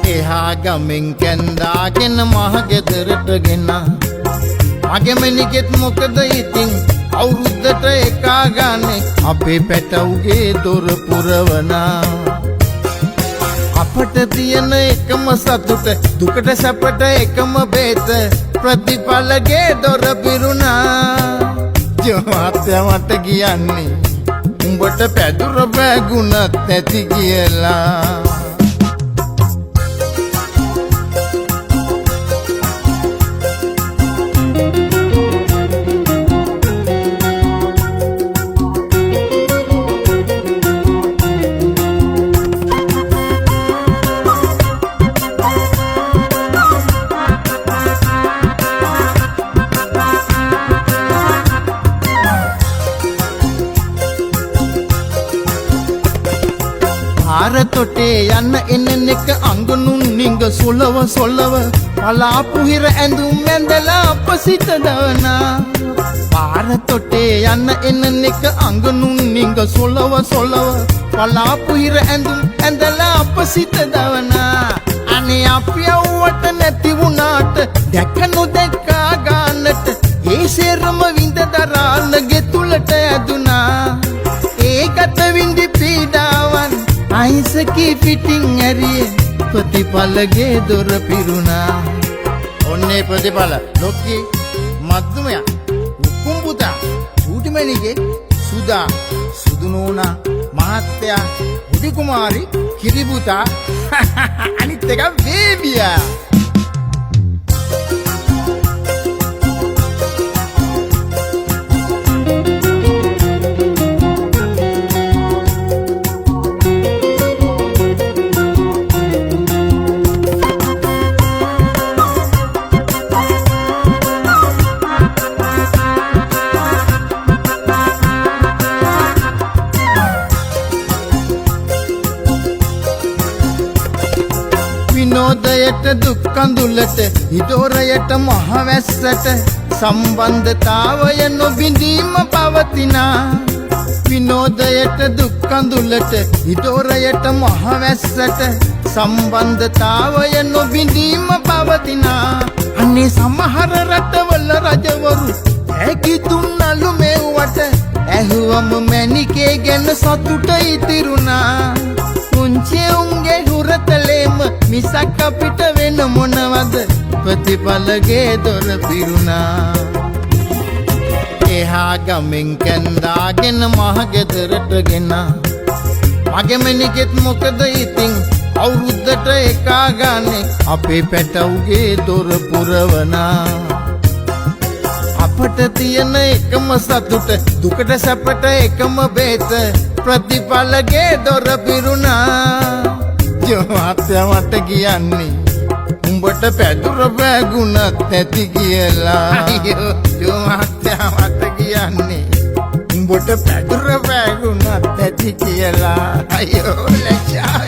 එහා ගමෙන් කැන්දාගෙන මහගෙදරට ගෙන මගේ මැනිකෙත් මොකද ඉතින් අවුරුද්දට එකා ගානේ අපේ පැටවුගේ දොර පුරවනා අපට තියෙන එකම සතුට දුකට සැපට එකම බේත ප්‍රතිඵලගේ දොර පිරුණා ජීවිතය මට කියන්නේ උඹට පැදුර බැගුණත් නැති කියලා තොටේ යන්න එන්න එක අඟනුන් නිංග සොලව සොලව පලාපු හිර ඇඳුම් ඇඳලා අප සිත දවනා පාර තොටේ යන්න එන්න එක අඟනුන් නිංග සොලව සොලව පලාපු හිර ඇඳුම් ඇඳලා අප සිත දවනා අනේ අපි යවුවට නැති වුණාට දැක නොදැක්කා ගන්නට ඒ සේරම විඳ දරාන ගෙතුලට ඇදුනා ඒ ගත විඳි පීඩාවන් අයිසකී පිටින් ඇරිය ප්‍රතිඵලගේ දොර පිරුණා ඔන්නේ ප්‍රතිඵල ලොක්කි මද්දුමයා උකුම්බුතා ඌටිමැණිගේ සුදා සුදුනෝනා මහත්තයා උඩි කුමාරි කිරිබුතා අනිත් එක බේබියා විනෝදයට දුක් කඳුලට ඉදොරයට මහවැස්සට සම්බන්ධතාවය නොබිඳීම පවතිනා විනෝදයට දුක් කඳුලට ඉදොරයට මහවැස්සට සම්බන්ධතාවය නොබිඳීම පවතිනා අනේ සමහර රටවල රජවරු ඇකිතුන් නලු මෙව්වට ඇහුවම මැණිකේ ගැන සතුට ඉතිරුණා පුංචි උන්ගේ හුරතලේම මිසක් අපිට වෙන මොනවද ප්‍රතිඵලගේ දොර පිරුණා එහා ගමෙන් කැන්දාගෙන මහගෙදරට ගෙන මගේ මැණිකෙත් මොකද ඉතින් අවුරුද්දට එකා ගානේ අපේ පැටවුගේ දොර පුරවනා අපට තියෙන එකම සතුට දුකට සැපට එකම බේත ප්‍රතිඵලගේ දොර පිරුණා ජීවිතය මට කියන්නේ උඹට පැදුර බැගුණත් නැති කියලා අයියෝ ජීවිතය මට කියන්නේ උඹට පැදුර බැගුණත් නැති කියලා අයියෝ ලැජ්ජා